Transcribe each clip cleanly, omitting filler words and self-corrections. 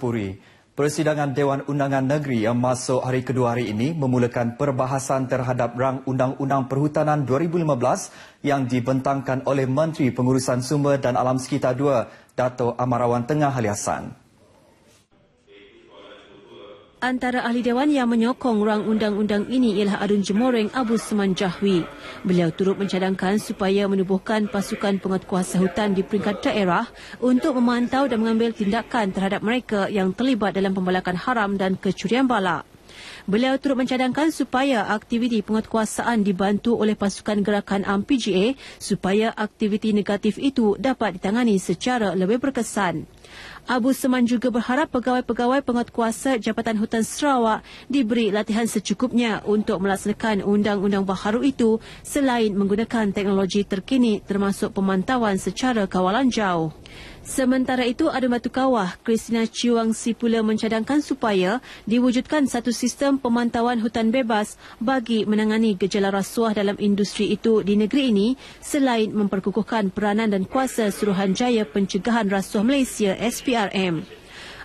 Puri. Persidangan Dewan Undangan Negeri yang masuk hari kedua hari ini memulakan perbahasan terhadap rang Undang-Undang Perhutanan 2015 yang dibentangkan oleh Menteri Pengurusan Sumber dan Alam Sekitar II, Dato' Amarawan Tengah Ali Hassan. Antara ahli Dewan yang menyokong rang undang-undang ini ialah Adun Jemoreng Abu Seman Jahwi. Beliau turut mencadangkan supaya menubuhkan pasukan penguatkuasa hutan di peringkat daerah untuk memantau dan mengambil tindakan terhadap mereka yang terlibat dalam pembalakan haram dan kecurian balak. Beliau turut mencadangkan supaya aktiviti penguatkuasaan dibantu oleh pasukan gerakan AMPGA supaya aktiviti negatif itu dapat ditangani secara lebih berkesan. Abu Seman juga berharap pegawai-pegawai penguatkuasa Jabatan Hutan Sarawak diberi latihan secukupnya untuk melaksanakan undang-undang baharu itu selain menggunakan teknologi terkini termasuk pemantauan secara kawalan jauh. Sementara itu, Adun Batu Kawah, Christina Chiwangsi pula mencadangkan supaya diwujudkan satu sistem pemantauan hutan bebas bagi menangani gejala rasuah dalam industri itu di negeri ini selain memperkukuhkan peranan dan kuasa Suruhanjaya Pencegahan Rasuah Malaysia SPRM.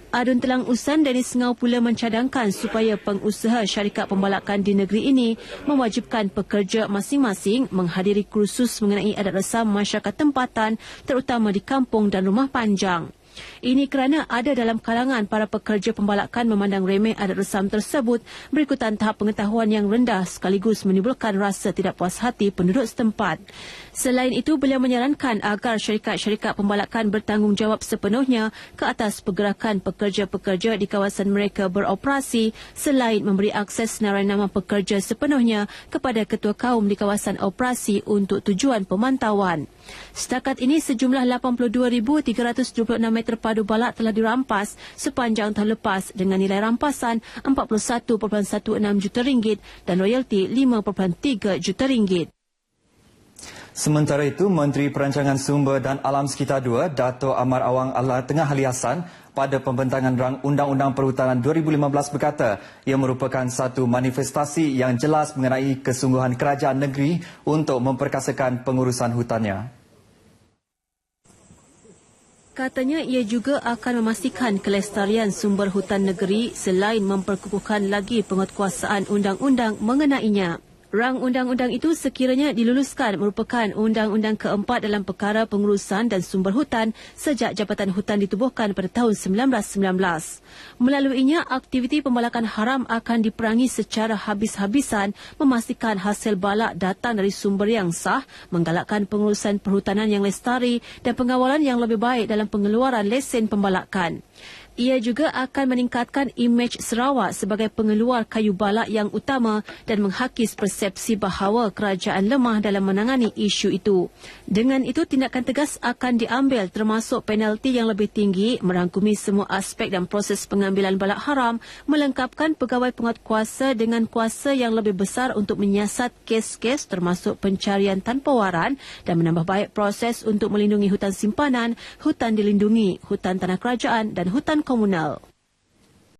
Adun Telang Usan Dennis Ngau pula mencadangkan supaya pengusaha syarikat pembalakan di negeri ini mewajibkan pekerja masing-masing menghadiri kursus mengenai adat resam masyarakat tempatan terutama di kampung dan rumah panjang. Ini kerana ada dalam kalangan para pekerja pembalakan memandang remeh adat resam tersebut berikutan tahap pengetahuan yang rendah sekaligus menimbulkan rasa tidak puas hati penduduk setempat. Selain itu, beliau menyarankan agar syarikat-syarikat pembalakan bertanggungjawab sepenuhnya ke atas pergerakan pekerja-pekerja di kawasan mereka beroperasi selain memberi akses senarai nama pekerja sepenuhnya kepada ketua kaum di kawasan operasi untuk tujuan pemantauan. Setakat ini, sejumlah 82,326 meter padu balak telah dirampas sepanjang tahun lepas dengan nilai rampasan RM41.16 juta dan royalti RM5.3 juta. Sementara itu, Menteri Perancangan Sumber dan Alam Sekitar II, Dato' Amarawan Tengah Ali Hassan, pada pembentangan rang Undang-Undang Perhutanan 2015 berkata ia merupakan satu manifestasi yang jelas mengenai kesungguhan kerajaan negeri untuk memperkasakan pengurusan hutannya. Katanya ia juga akan memastikan kelestarian sumber hutan negeri selain memperkukuhkan lagi penguatkuasaan undang-undang mengenainya. Rang undang-undang itu sekiranya diluluskan merupakan undang-undang keempat dalam perkara pengurusan dan sumber hutan sejak Jabatan Hutan ditubuhkan pada tahun 1919. Melaluinya, aktiviti pembalakan haram akan diperangi secara habis-habisan memastikan hasil balak datang dari sumber yang sah, menggalakkan pengurusan perhutanan yang lestari dan pengawalan yang lebih baik dalam pengeluaran lesen pembalakan. Ia juga akan meningkatkan imej Sarawak sebagai pengeluar kayu balak yang utama dan menghakis persepsi bahawa kerajaan lemah dalam menangani isu itu. Dengan itu, tindakan tegas akan diambil termasuk penalti yang lebih tinggi, merangkumi semua aspek dan proses pengambilan balak haram, melengkapkan pegawai penguatkuasa dengan kuasa yang lebih besar untuk menyiasat kes-kes termasuk pencarian tanpa waran dan menambah baik proses untuk melindungi hutan simpanan, hutan dilindungi, hutan tanah kerajaan dan hutan komunal.